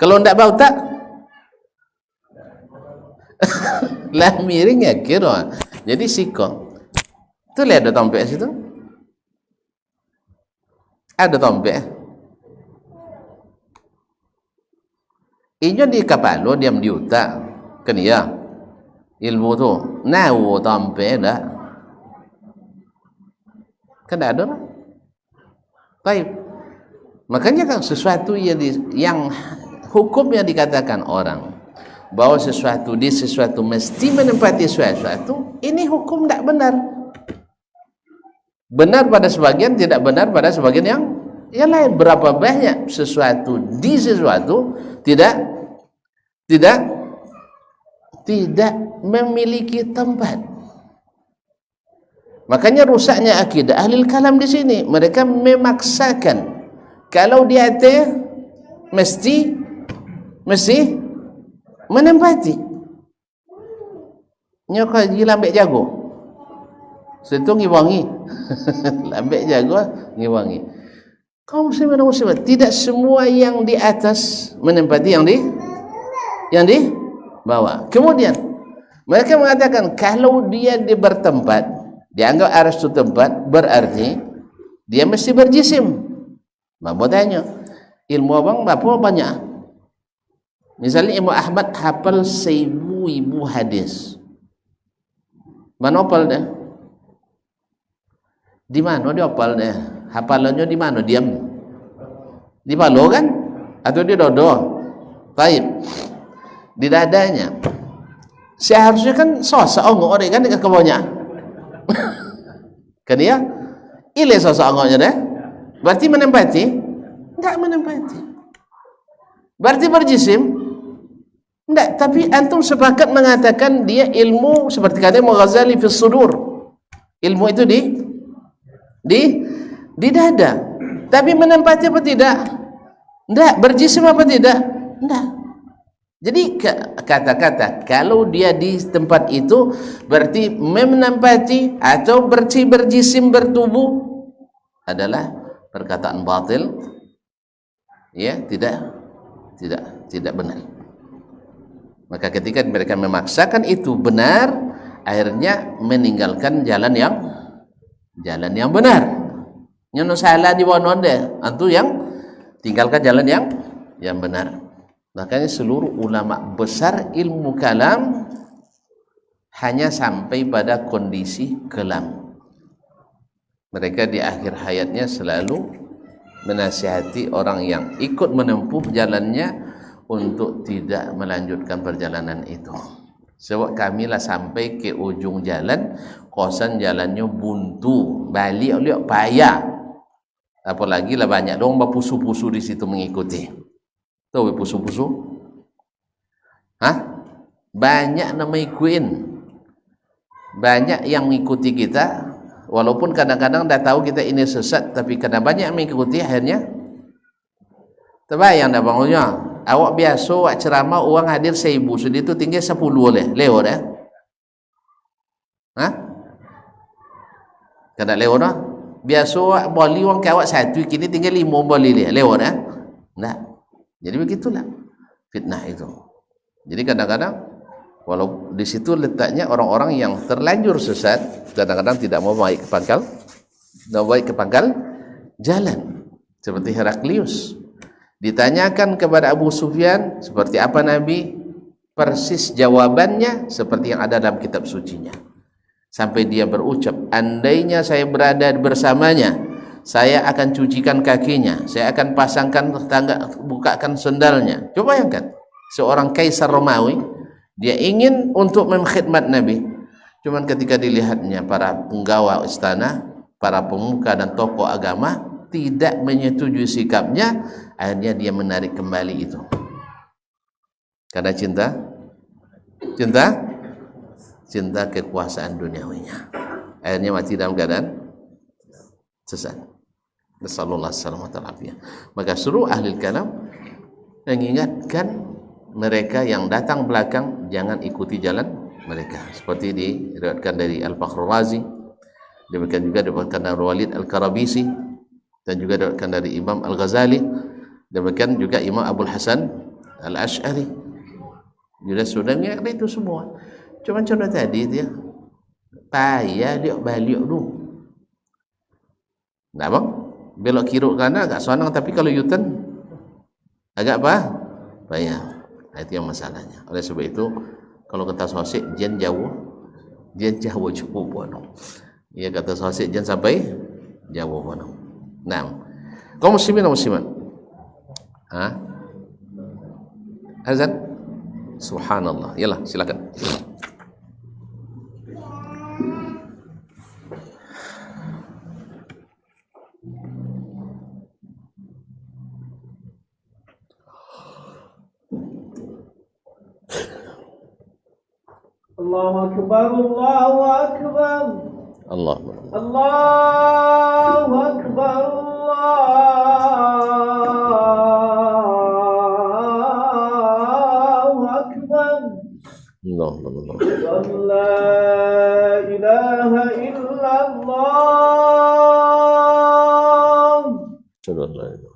S1: Kalau tidak bau otak, lah miring ya kira. Jadi siko. Tu lihat ada tompek situ. Ada tompek. Inya di kapalo diam di otak. Kan iya. Ilmu tu nahu tompek dah. Kan tak ada lah. Baik. Makanya kan sesuatu yang hukumnya dikatakan orang bahwa sesuatu mesti menempati sesuatu, ini hukum tak benar. Benar pada sebagian, tidak benar pada sebagian yang lain. Berapa banyak sesuatu tidak memiliki tempat. Makanya rusaknya akidah ahli kalam di sini. Mereka memaksakan kalau dia teh mesti menempati. Nyokah ji lambek jago. Situ ngiwangi. Lambek jago ngiwangi. Kaum muslimin dan muslimat, tidak semua yang di atas menempati yang di bawah. Kemudian mereka mengatakan kalau dia bertempat, dianggap aras itu tempat, berarti dia mesti berjisim. Bapak tanya, ilmu abang berapa banyak? Misalnya Imam Ahmad hafal 1000 hadis. Mana hafal dia? Di mana dia hafal dia? Hafalannya di mana? Diam di Palo kan? Atau di Dodo? Baik. Di dadanya. Seharusnya kan sosok orang kan dekat kebawahnya. Kan dia? Ile sosok ongoknya deh. Berarti menempati? Tidak menempati. Berarti berjisim? Tidak. Tapi antum sepakat mengatakan dia ilmu seperti kata Al-Ghazali fi sudur. Ilmu itu di dada. Tapi menempati apa tidak? Tidak. Berjisim apa tidak? Tidak. Jadi kata-kata kalau dia di tempat itu berarti menempati atau berjisim bertubuh adalah perkataan batil, ya, tidak benar. Maka ketika mereka memaksakan itu benar, akhirnya meninggalkan jalan yang benar. Nyono salah di wonon deh, antu yang tinggalkan jalan yang benar. Makanya seluruh ulama besar ilmu kalam hanya sampai pada kondisi kelam. Mereka di akhir hayatnya selalu menasihati orang yang ikut menempuh jalannya untuk tidak melanjutkan perjalanan itu. Sebab kamilah sampai ke ujung jalan, kosan jalannya buntu, balik oleh payah. Apalagi lah banyak dong berpusu-pusu di situ mengikuti. Tahu pusu-pusu? Hah? Banyak nama ikuin. Banyak yang mengikuti kita. Walaupun kadang-kadang dah tahu kita ini sesat, tapi karena banyak mengikuti akhirnya terbayang dah bangunnya. Awak biasa awak ceramah uang hadir 1000, sudah itu tinggal 10 oleh lewat ya. Hah? Kada lewat dah. Biasa awak boli uang ke awak 1, kini tinggal 5 boli lewat ya. Nah. Jadi begitulah fitnah itu. Jadi kadang-kadang walau di situ letaknya orang-orang yang terlanjur sesat, kadang-kadang tidak mau baik ke pangkal jalan. Seperti Heraklius ditanyakan kepada Abu Sufyan seperti apa Nabi, persis jawabannya seperti yang ada dalam kitab sucinya. Sampai dia berucap, andainya saya berada bersamanya, saya akan cucikan kakinya, saya akan pasangkan tangga, bukakan sendalnya. Coba bayangkan, seorang kaisar Romawi, dia ingin untuk mengkhidmat Nabi. Cuman ketika dilihatnya para penggawa istana, para pemuka dan tokoh agama tidak menyetujui sikapnya, akhirnya dia menarik kembali itu. Karena cinta kekuasaan duniawinya. Akhirnya mati dalam keadaan sesat. Nasallallahu alaihi. Maka seluruh ahli kalam mengingatkan mereka yang datang belakang jangan ikuti jalan mereka. Seperti diriwayatkan dari Al-Fakhrul Razi, demikian juga diriwayatkan dari Walid Al-Karabisi, dan juga diriwayatkan dari Imam Al-Ghazali, demikian juga Imam Abdul Hasan Al-Asy'ari. Juga sudah mengingatkan itu semua. Cuma contoh tadi dia payah dia balik dulu. Nah bang, belok kiri kanan agak senang, tapi kalau U-turn agak payah. Nah, itu yang masalahnya. Oleh sebab itu, kalau kata sosik jen jauh cukup bono. Ia kata sosik jen sampai jauh bono. Nah, kaum muslimin dan muslimat. Azan. Subhanallah. Yalah, silakan.
S2: Allahu Akbar, Allahu Akbar.
S1: Allahu
S2: Allahu Akbar, Allahu Akbar.
S1: Allah.
S2: La ilaha illallah. Asyhadu an la ilaha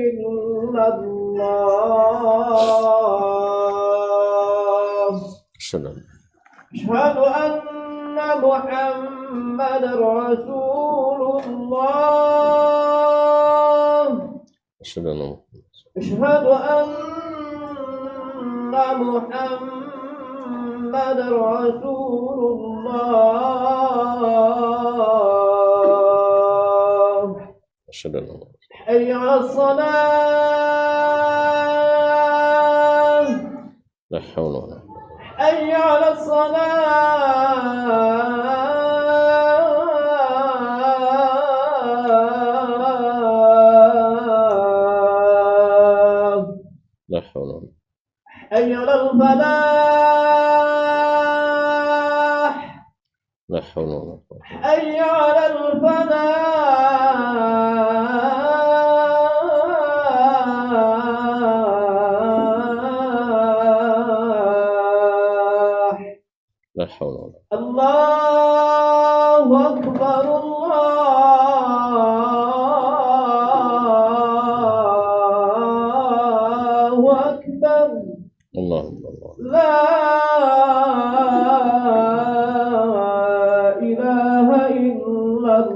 S2: illallah. Asyhadu anna Muhammadar Rasulullah. Asyhadu anna Muhammadar Rasulullah. Hayya 'alas salah.
S1: La haula wala
S2: Hayya 'alas salah.
S1: la haula wala
S2: Hayya 'alal falah.
S1: la haula wala quwwata
S2: Hayya 'alal falah.
S1: la haula wala
S2: Allahu Akbar, Allahu Akbar.
S1: Allah.
S2: La ilaha illallah.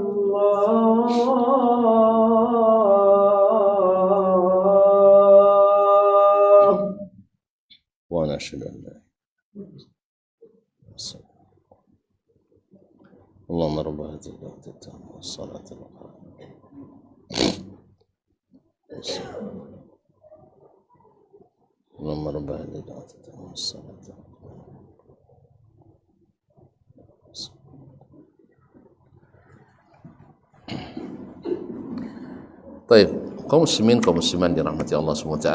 S1: Wa nashhadu an la Allahumma rabb hadhihi ad-da'wati at-tammah was-salati al-qa'imah. Allahumma rabb hadhihi ad-da'wati at-tammah was-salati al-qa'imah. Baik, kaum muslimin kaum musliman dirahmati Allah SWT.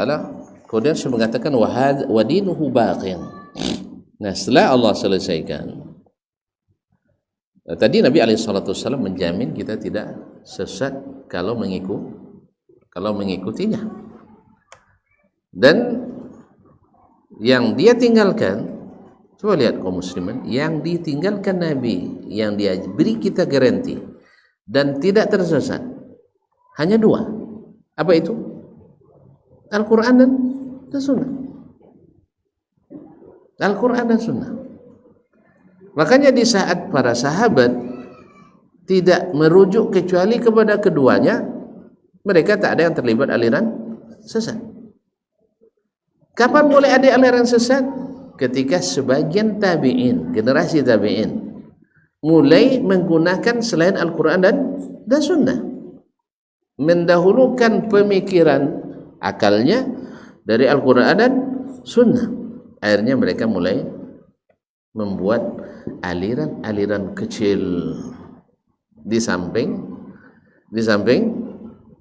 S1: Kemudian saya mengatakan wa dinuhu baqin. Nah, setelah Allah selesaikan, tadi Nabi SAW menjamin kita tidak sesat kalau mengikutinya. Dan yang dia tinggalkan, coba lihat kaum muslimin, yang ditinggalkan Nabi, yang dia beri kita garansi dan tidak tersesat, hanya dua. Apa itu? Al-Quran dan Sunnah. Al-Quran dan Sunnah. Makanya di saat para sahabat tidak merujuk kecuali kepada keduanya, mereka tak ada yang terlibat aliran sesat. Kapan mulai ada aliran sesat? ketika sebagian tabi'in, generasi tabi'in mulai menggunakan selain Al-Quran dan Sunnah, mendahulukan pemikiran akalnya dari Al-Quran dan Sunnah. Akhirnya mereka mulai membuat aliran-aliran kecil di samping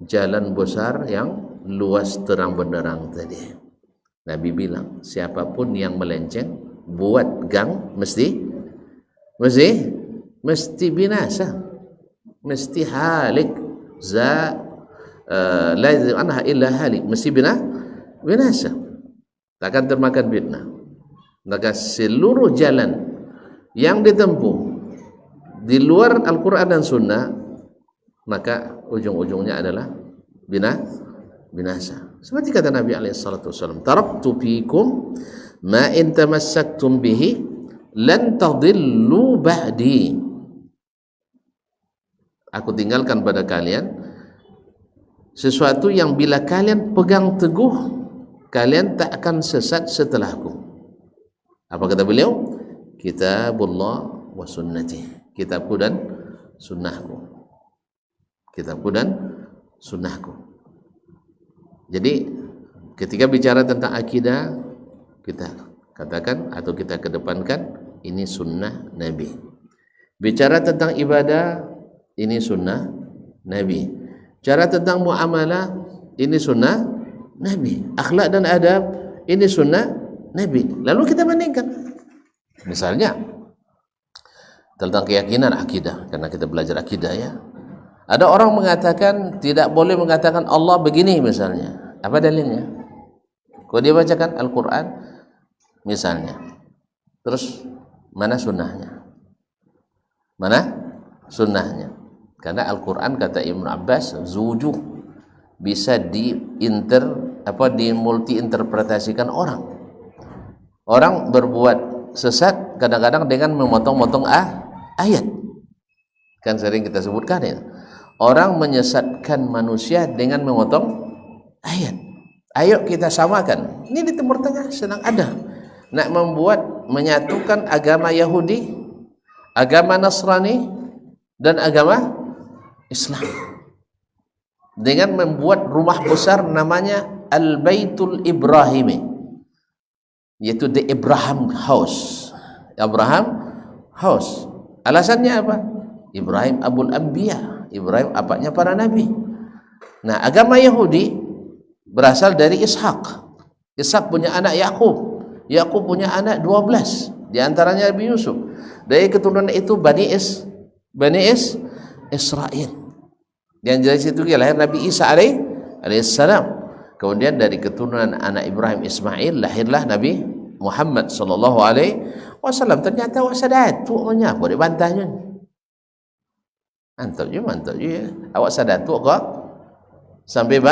S1: jalan besar yang luas terang benderang tadi. Nabi bilang, siapapun yang melenceng buat gang mesti binasa, mesti halik, la anha illa halik, mesti binasa, takkan termakan fitnah. Maka seluruh jalan yang ditempuh di luar Al-Quran dan Sunnah, maka ujung-ujungnya adalah binasa. Seperti kata Nabi SAW, taraktu fikum ma in tamassaktum bihi lan tadillu ba'di. Aku tinggalkan pada kalian sesuatu yang bila kalian pegang teguh, kalian tak akan sesat setelahku. Apa kata beliau? Kitabullah wa sunnati, kitabku dan sunnahku, kitabku dan sunnahku. Jadi ketika bicara tentang akidah, kita katakan atau kita kedepankan ini sunnah Nabi. Bicara tentang ibadah, ini sunnah Nabi. Cara tentang muamalah, ini sunnah Nabi. Akhlak dan adab, ini sunnah Nabi. Lalu kita bandingkan. Misalnya tentang keyakinan akidah, karena kita belajar akidah ya. Ada orang mengatakan tidak boleh mengatakan Allah begini misalnya. Apa dalilnya? Kalau dia bacakan Al-Quran misalnya, terus mana sunnahnya? Mana sunnahnya? Karena Al-Quran kata Ibnu Abbas zujuh, bisa dimulti interpretasikan orang. Orang berbuat sesat kadang-kadang dengan memotong-motong ayat. Kan sering kita sebutkan ya. Orang menyesatkan manusia dengan memotong ayat. Ayo kita samakan. Ini di Timur Tengah sedang ada. Nak menyatukan agama Yahudi, agama Nasrani, dan agama Islam. Dengan membuat rumah besar namanya Al-Baitul Ibrahimi, yaitu The Abraham House. Abraham House. Alasannya apa? Ibrahim Abul Anbiya, Ibrahim apanya para nabi. Nah, agama Yahudi berasal dari Ishak. Ishak punya anak Yakub. Yakub punya anak 12, di antaranya Nabi Yusuf. Dari keturunan itu Bani Israel. Yang dari situ lahir Nabi Isa alaihissalam. Kemudian dari keturunan anak Ibrahim Ismail lahirlah Nabi Muhammad sallallahu alaihi wasallam. Ternyata wasadat tu nya boleh bantahnya. Mantap je. Awak sadar tu kok sampai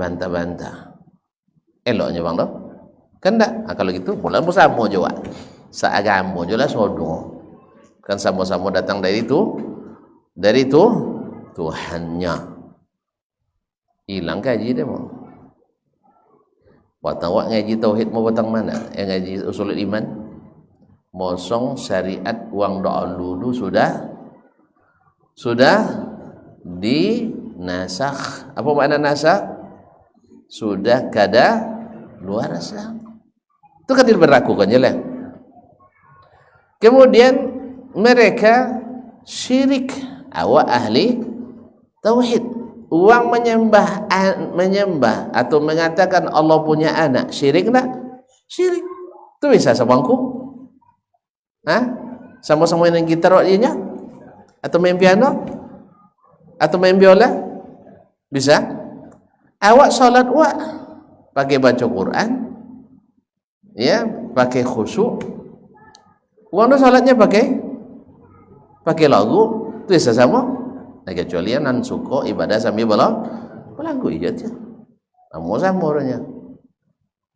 S1: bantah. Eloknya bang doh. Kan tak? Kalau gitu pulang bersama juga. Seagama juga sodo. Kan sama-sama datang dari itu Tuhannya. Hilang kaji dia mau. Watang ngaji tauhid mau batang mana? Yang ngaji usul iman. Mosong syariat uang doa lulu sudah dinasakh. Apa makna nasakh? Sudah kada luar sah. Itu kan berlaku kan jelas. Kemudian mereka syirik, awak ahli tauhid. Uang menyembah atau mengatakan Allah punya anak, syirik tak? Syirik. Itu bisa sabangku? Sama-sama main gitar waktunya? Atau main piano? Atau main biola? Bisa? Awak salat pakai baca Quran, ya, pakai khusyuk. Uang tu salatnya pakai lagu, tu bisa sama. Nah, kecuali nan suko ibadah sambil berlagu aja. Sama orangnya.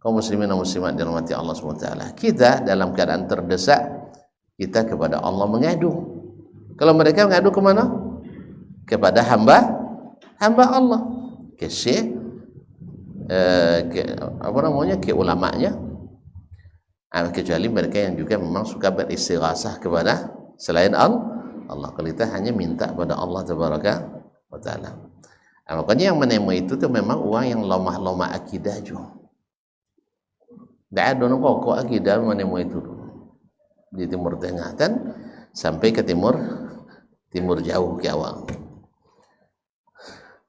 S1: Kaum muslimin dan muslimat dirahmati Allah SWT. Kita dalam keadaan terdesak, kita kepada Allah mengadu. Kalau mereka mengadu ke mana? Kepada hamba Allah. Ke syekh, apa namanya, ke ulamanya, kecuali mereka yang juga memang suka beristighasah kepada selain Allah. Kalau kita hanya minta pada Allah tabaraka wa taala. Makanya yang menemu itu tuh memang orang yang lemah akidah juga. Tak ada kok akidah menemu itu di Timur Tengah kan sampai ke timur jauh ke awal.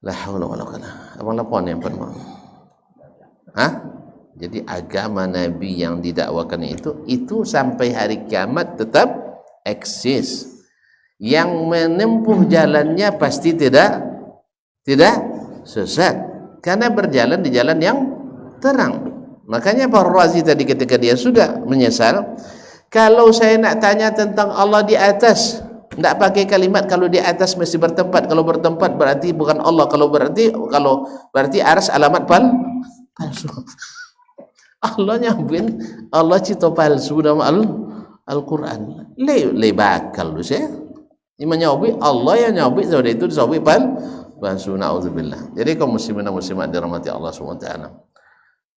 S1: La haula wala quwwata. Abang lapon yang pernah. Jadi agama Nabi yang didakwakan itu sampai hari kiamat tetap eksis. Yang menempuh jalannya pasti tidak sesat karena berjalan di jalan yang terang. Makanya Pak Razi tadi ketika dia sudah menyesal, kalau saya nak tanya tentang Allah di atas, tidak pakai kalimat kalau di atas mesti bertempat. Kalau bertempat berarti bukan Allah. Kalau berarti aras alamat palsu. Allah nyambin, Allah cipta palsu dalam Al-Quran. Le bakal lu saya. Ini menyawi Allah yang nyawi saudara itu disawi palsu. Na'udzubillah. Jadi kaum muslimin dan muslimat dirahmati Allah SWT.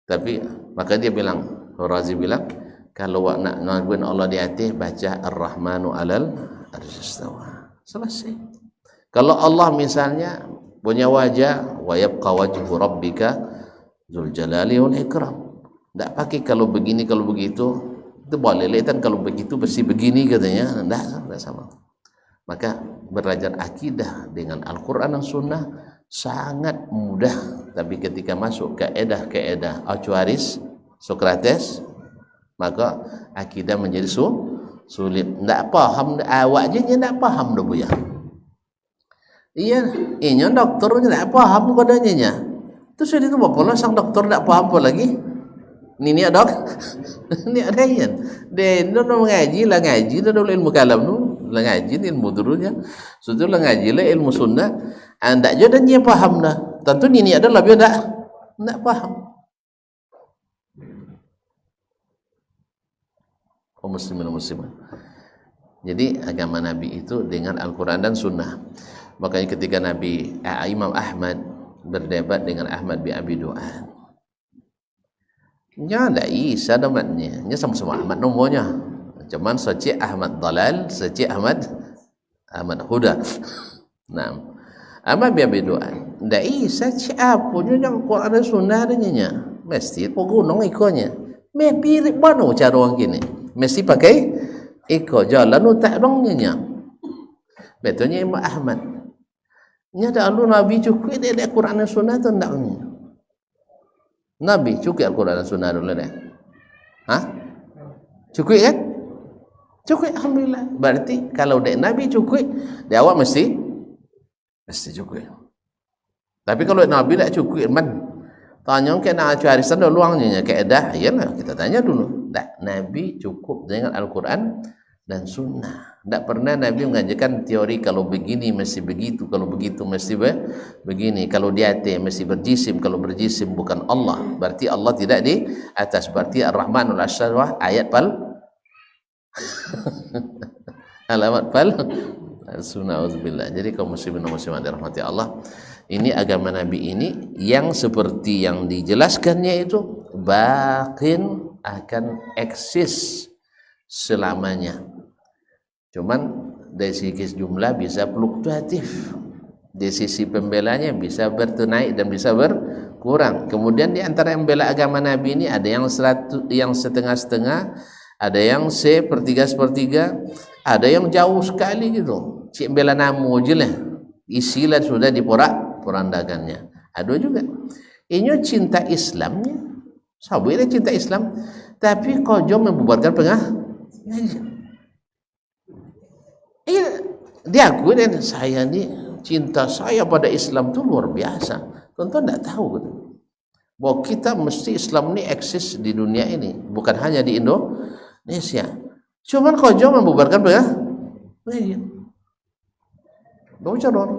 S1: Tapi maka dia bilang, Razi bilang, kalau nak ngaguin Allah di atas, baca Ar-Rahmanu alal arsyistawa. Selesai. Kalau Allah misalnya punya wajah, wa yabqa wajhu rabbika dzul jalali wal ikram. Tak pakai kalau begini kalau begitu. Itu boleh lihat kalau begitu bersih begini katanya. Tak sama. Maka belajar akidah dengan Al-Quran dan Sunnah sangat mudah. Tapi ketika masuk kaedah Acuaris, Sokrates, maka akidah menjadi sulit. Tak paham awak je tak paham dah buya. Iya, ini doktornya tak paham kodanya. Terus dia tu apa lah sang doktor tak paham apa lagi? Ini dok. Ini ada yang dia mengaji lah ngaji dah dulu ilmu kalam tu. Lah ngaji ilmu durunya. Sudah lah ngaji lah ilmu sunnah. Anda je dan dia paham dah. Tentu ini adalah lebih tak paham. Kaum muslimin dan muslimat. Jadi agama Nabi itu dengan Al-Quran dan Sunnah. Makanya ketika Imam Ahmad berdebat dengan Ahmad bin Abi Du'an, nya ada Isa damatnya, nya sama-sama Ahmad nomornya. Cuman secik Ahmad Dalal, secik Ahmad Huda. Nah, Ahmad bin Abi Du'an, da Isa siapa yang Quran dan Sunnah adanya. Mesti gunung ikonnya. Me pirip mana cara orang gini. Mesti pakai ikut jalan tak dongnya. Betulnya Imam Ahmad. Nya dah lu Nabi cukup dia Quran dan Sunnah tu ndaknya. Nabi cukup Al-Quran dan Sunnah dulu dah. Cukup kan? Cukup alhamdulillah. Berarti kalau dek Nabi cukup, dia awak mesti cukup. Tapi kalau Nabi tak cukup man. Tanya ke nak cari sana luangnya kaedah, iyalah kita tanya dulu. Tak, Nabi cukup dengan Al-Quran dan Sunnah. Tak pernah Nabi mengajarkan teori kalau begini mesti begitu, kalau begitu mesti begini, kalau di atas mesti berjisim, kalau berjisim bukan Allah, berarti Allah tidak di atas, berarti Ar-Rahmanul Asyarwah ayat alamat Sunnah. Auzubillah. Jadi kaum muslimin dan muslimat dirahmati Allah, ini agama Nabi ini yang seperti yang dijelaskannya itu bakin akan eksis selamanya. Cuman dari sisi jumlah bisa fluktuatif, dari sisi pembelanya bisa bernaik dan bisa berkurang. Kemudian di antara yang bela agama Nabi ini ada yang setengah-setengah, ada yang sepertiga, ada yang jauh sekali gitu. Cik bela namu je lah, isilah sudah diporak-porandakannya. Ada juga ini cinta Islamnya, sahabatnya cinta Islam, tapi kojo membubarkan pengajian. Iya, dia akui dan saya ni cinta saya pada Islam tu luar biasa. Tuan-tuan tak tahu gitu, bahwa kita mesti Islam ni eksis di dunia ini, bukan hanya di Indonesia. Cuman kojo membubarkan pengajian. Bawa calon.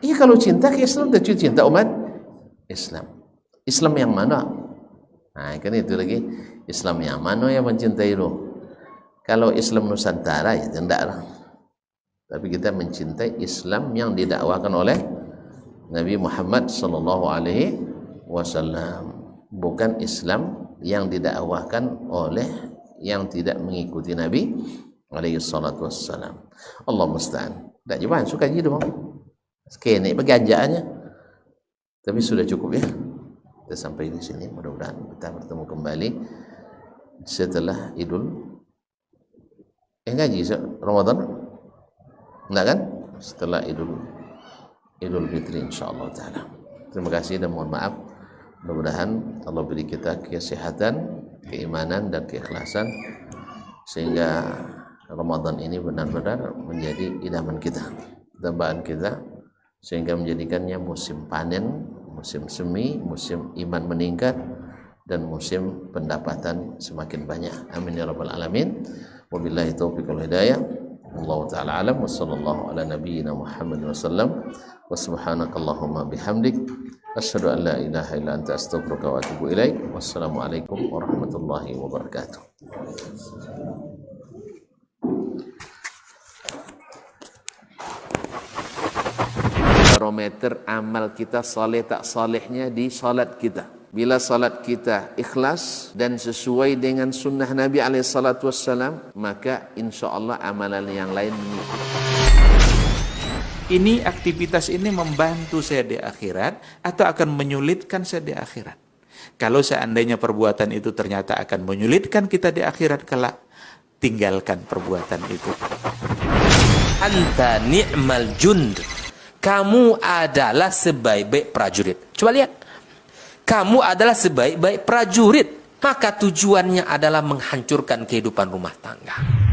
S1: Iya, kalau cinta ke Islam, tentu cinta umat Islam. Islam yang mana? Nah, kan itu lagi. Islam yang mana yang mencintai lu? Kalau Islam Nusantara ya tidak lah. Tapi kita mencintai Islam yang didakwakan oleh Nabi Muhammad sallallahu alaihi wasallam, bukan Islam yang didakwahkan oleh yang tidak mengikuti Nabi alaihi salatu wassalam. Allah musta'an. Tak cuman suka gitu bang. Sekene beganjaannya. Tapi sudah cukup ya. Kita sampai di sini, mudah-mudahan kita bertemu kembali setelah Idul ngaji Ramadan. Enggak kan? Setelah Idul Fitri insyaallah taala. Terima kasih dan mohon maaf. Mudah-mudahan Allah beri kita kesehatan, keimanan dan keikhlasan sehingga Ramadan ini benar-benar menjadi idaman kita, dambaan kita, sehingga menjadikannya musim panen, musim semi, musim iman meningkat dan musim pendapatan semakin banyak. Amin ya rabbal alamin. Wabillahi taufiq wal hidayah. Allah taala alam wa sallallahu ala nabiyyina Muhammad wasallam. Wa subhanakallahumma bihamdik asyhadu an la ilaha illa anta astaghfiruka wa atubu ilaik. Wassalamualaikum warahmatullahi wabarakatuh. Barometer amal kita saleh tak salehnya di salat kita. Bila salat kita ikhlas dan sesuai dengan sunnah Nabi SAW, maka insya Allah amalan yang lain mengikut.
S3: Ini aktivitas ini membantu saya di akhirat atau akan menyulitkan saya di akhirat. Kalau seandainya perbuatan itu ternyata akan menyulitkan kita di akhirat kelak, tinggalkan perbuatan itu.
S4: Anta ni'mal jund. Kamu adalah sebaik-baik prajurit. Coba lihat. Kamu adalah sebaik-baik prajurit. Maka tujuannya adalah menghancurkan kehidupan rumah tangga.